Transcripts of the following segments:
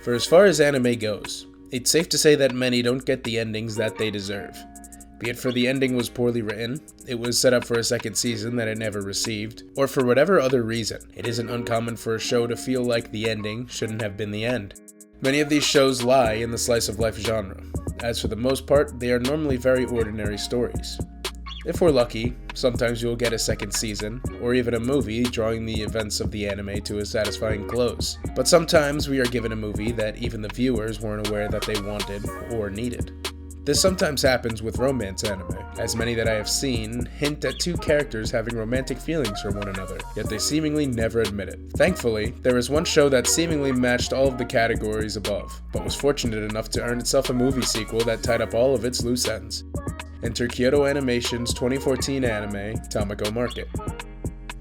For as far as anime goes, it's safe to say that many don't get the endings that they deserve. Be it for the ending was poorly written, it was set up for a second season that it never received, or for whatever other reason, it isn't uncommon for a show to feel like the ending shouldn't have been the end. Many of these shows lie in the slice of life genre, as for the most part, they are normally very ordinary stories. If we're lucky, sometimes you'll get a second season, or even a movie drawing the events of the anime to a satisfying close. But sometimes we are given a movie that even the viewers weren't aware that they wanted or needed. This sometimes happens with romance anime, as many that I have seen hint at two characters having romantic feelings for one another, yet they seemingly never admit it. Thankfully, there is one show that seemingly matched all of the categories above, but was fortunate enough to earn itself a movie sequel that tied up all of its loose ends. Enter Kyoto Animation's 2014 anime, Tamako Market.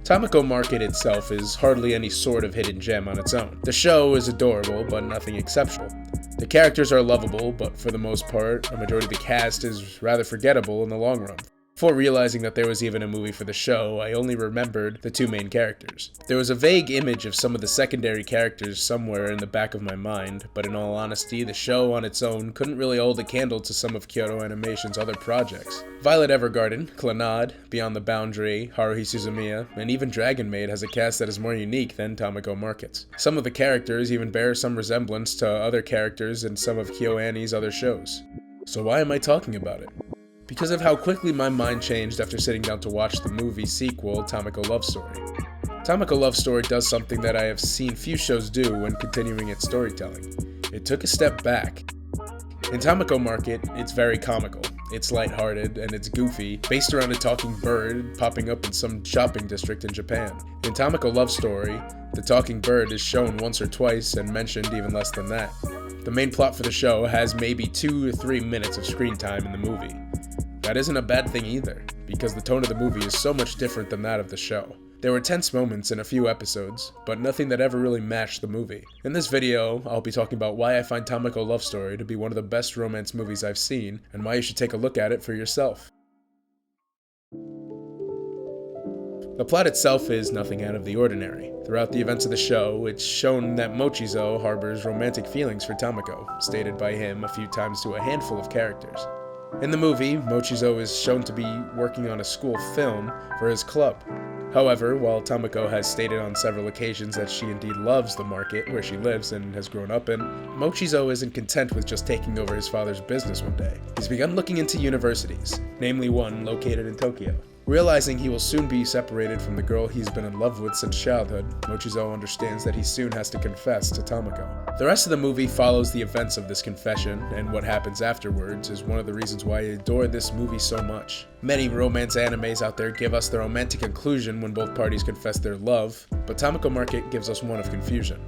Tamako Market itself is hardly any sort of hidden gem on its own. The show is adorable, but nothing exceptional. The characters are lovable, but for the most part, a majority of the cast is rather forgettable in the long run. Before realizing that there was even a movie for the show, I only remembered the two main characters. There was a vague image of some of the secondary characters somewhere in the back of my mind, but in all honesty, the show on its own couldn't really hold a candle to some of Kyoto Animation's other projects. Violet Evergarden, Clannad, Beyond the Boundary, Haruhi Suzumiya, and even Dragon Maid has a cast that is more unique than Tamako Market's. Some of the characters even bear some resemblance to other characters in some of KyoAni's other shows. So why am I talking about it? Because of how quickly my mind changed after sitting down to watch the movie sequel, Tamako Love Story. Tamako Love Story does something that I have seen few shows do when continuing its storytelling. It took a step back. In Tamako Market, it's very comical, it's lighthearted, and it's goofy, based around a talking bird popping up in some shopping district in Japan. In Tamako Love Story, the talking bird is shown once or twice and mentioned even less than that. The main plot for the show has maybe 2 to 3 minutes of screen time in the movie. That isn't a bad thing either, because the tone of the movie is so much different than that of the show. There were tense moments in a few episodes, but nothing that ever really matched the movie. In this video, I'll be talking about why I find Tamako Love Story to be one of the best romance movies I've seen, and why you should take a look at it for yourself. The plot itself is nothing out of the ordinary. Throughout the events of the show, it's shown that Mochizo harbors romantic feelings for Tamako, stated by him a few times to a handful of characters. In the movie, Mochizo is shown to be working on a school film for his club. However, while Tamako has stated on several occasions that she indeed loves the market where she lives and has grown up in, Mochizo isn't content with just taking over his father's business one day. He's begun looking into universities, namely one located in Tokyo. Realizing he will soon be separated from the girl he's been in love with since childhood, Mochizo understands that he soon has to confess to Tamako. The rest of the movie follows the events of this confession, and what happens afterwards is one of the reasons why I adore this movie so much. Many romance animes out there give us the romantic conclusion when both parties confess their love, but Tamako Market gives us one of confusion.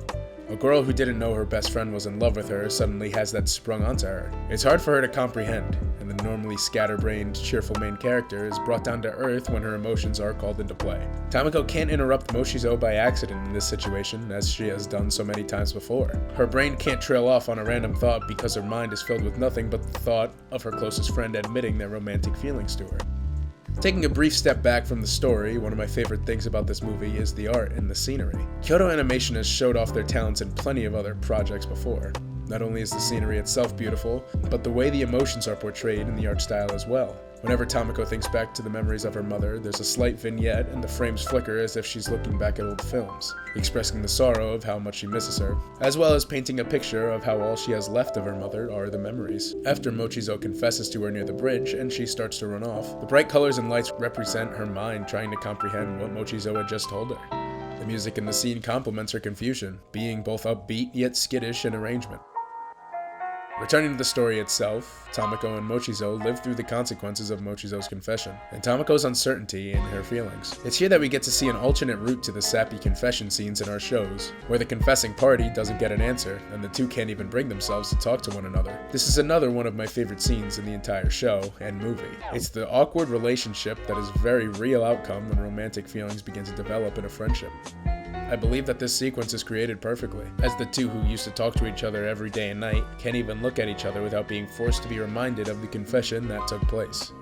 A girl who didn't know her best friend was in love with her suddenly has that sprung onto her. It's hard for her to comprehend, and the normally scatterbrained, cheerful main character is brought down to earth when her emotions are called into play. Tamako can't interrupt Mochizo by accident in this situation, as she has done so many times before. Her brain can't trail off on a random thought because her mind is filled with nothing but the thought of her closest friend admitting their romantic feelings to her. Taking a brief step back from the story, one of my favorite things about this movie is the art and the scenery. Kyoto Animation has showed off their talents in plenty of other projects before. Not only is the scenery itself beautiful, but the way the emotions are portrayed in the art style as well. Whenever Tamako thinks back to the memories of her mother, there's a slight vignette and the frames flicker as if she's looking back at old films, expressing the sorrow of how much she misses her, as well as painting a picture of how all she has left of her mother are the memories. After Mochizo confesses to her near the bridge and she starts to run off, the bright colors and lights represent her mind trying to comprehend what Mochizo had just told her. The music in the scene complements her confusion, being both upbeat yet skittish in arrangement. Returning to the story itself, Tamako and Mochizo live through the consequences of Mochizo's confession, and Tamako's uncertainty in her feelings. It's here that we get to see an alternate route to the sappy confession scenes in our shows, where the confessing party doesn't get an answer, and the two can't even bring themselves to talk to one another. This is another one of my favorite scenes in the entire show and movie. It's the awkward relationship that is a very real outcome when romantic feelings begin to develop in a friendship. I believe that this sequence is created perfectly, as the two who used to talk to each other every day and night can't even look at each other without being forced to be reminded of the confession that took place.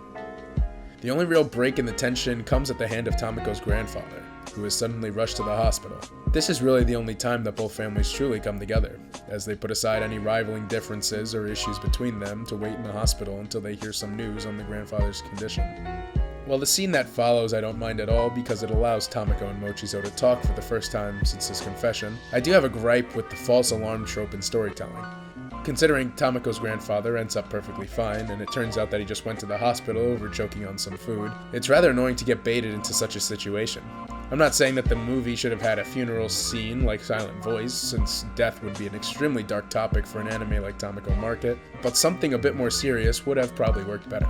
The only real break in the tension comes at the hand of Tamako's grandfather. who is suddenly rushed to the hospital. This is really the only time that both families truly come together, as they put aside any rivaling differences or issues between them to wait in the hospital until they hear some news on the grandfather's condition. Well, the scene that follows I don't mind at all because it allows Tamako and Mochizo to talk for the first time since his confession. I do have a gripe with the false alarm trope in storytelling. Considering Tamako's grandfather ends up perfectly fine, and it turns out that he just went to the hospital over choking on some food, it's rather annoying to get baited into such a situation. I'm not saying that the movie should have had a funeral scene like Silent Voice, since death would be an extremely dark topic for an anime like Tamako Market, but something a bit more serious would have probably worked better.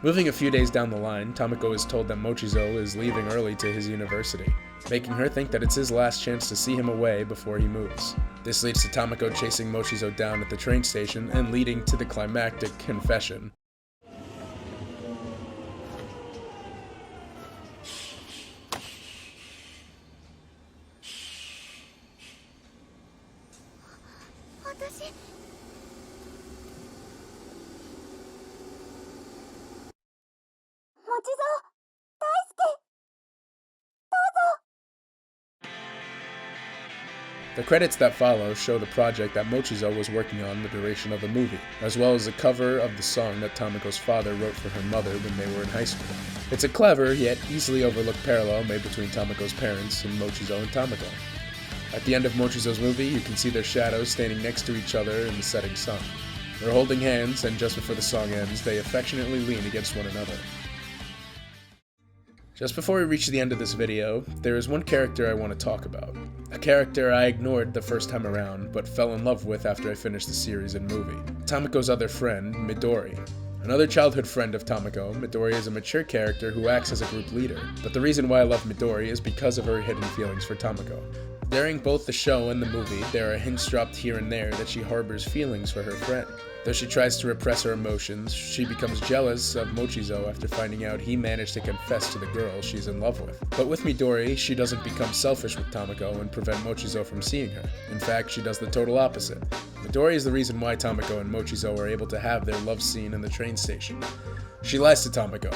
Moving a few days down the line, Tamako is told that Mochizo is leaving early to his university, making her think that it's his last chance to see him away before he moves. This leads to Tamako chasing Mochizo down at the train station and leading to the climactic confession. 持ちぞ大好き The credits that follow show the project that Mochizo was working on the duration of the movie, as well as a cover of the song that Tamako's father wrote for her mother when they were in high school. It's a clever, yet easily overlooked parallel made between Tamako's parents and Mochizo and Tamako. At the end of Mochizo's movie, you can see their shadows standing next to each other in the setting sun. They're holding hands, and just before the song ends, they affectionately lean against one another. Just before we reach the end of this video, there is one character I want to talk about. A character I ignored the first time around, but fell in love with after I finished the series and movie. Tamako's other friend, Midori. Another childhood friend of Tamako, Midori is a mature character who acts as a group leader, but the reason why I love Midori is because of her hidden feelings for Tamako. During both the show and the movie, there are hints dropped here and there that she harbors feelings for her friend. Though she tries to repress her emotions, she becomes jealous of Mochizo after finding out he managed to confess to the girl she's in love with. But with Midori, she doesn't become selfish with Tamako and prevent Mochizo from seeing her. In fact, she does the total opposite. Midori is the reason why Tamako and Mochizo are able to have their love scene in the train station. She lies to Tamako,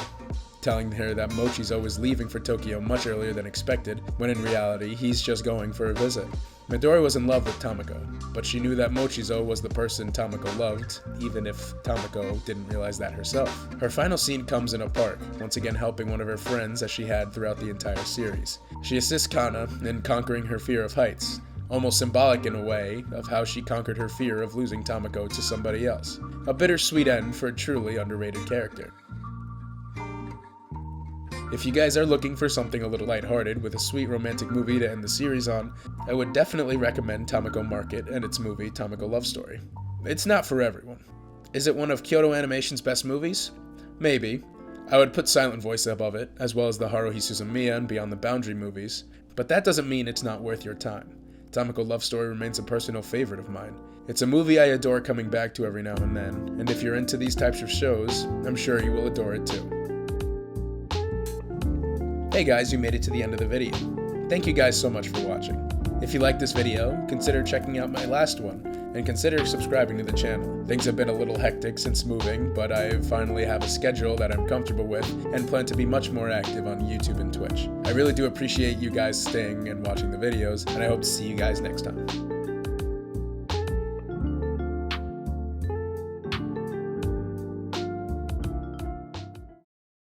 telling her that Mochizo is leaving for Tokyo much earlier than expected, when in reality, he's just going for a visit. Midori was in love with Tamako, but she knew that Mochizo was the person Tamako loved, even if Tamako didn't realize that herself. Her final scene comes in a park, once again helping one of her friends as she had throughout the entire series. She assists Kana in conquering her fear of heights, almost symbolic in a way of how she conquered her fear of losing Tamako to somebody else. A bittersweet end for a truly underrated character. If you guys are looking for something a little lighthearted with a sweet romantic movie to end the series on, I would definitely recommend Tamako Market and its movie Tamako Love Story. It's not for everyone. Is it one of Kyoto Animation's best movies? Maybe. I would put Silent Voice above it, as well as the Haruhi Suzumiya and Beyond the Boundary movies, but that doesn't mean it's not worth your time. Tamako Love Story remains a personal favorite of mine. It's a movie I adore coming back to every now and then, and if you're into these types of shows, I'm sure you will adore it too. Hey guys, you made it to the end of the video. Thank you guys so much for watching. If you liked this video, consider checking out my last one, and consider subscribing to the channel. Things have been a little hectic since moving, but I finally have a schedule that I'm comfortable with, and plan to be much more active on YouTube and Twitch. I really do appreciate you guys staying and watching the videos, and I hope to see you guys next time.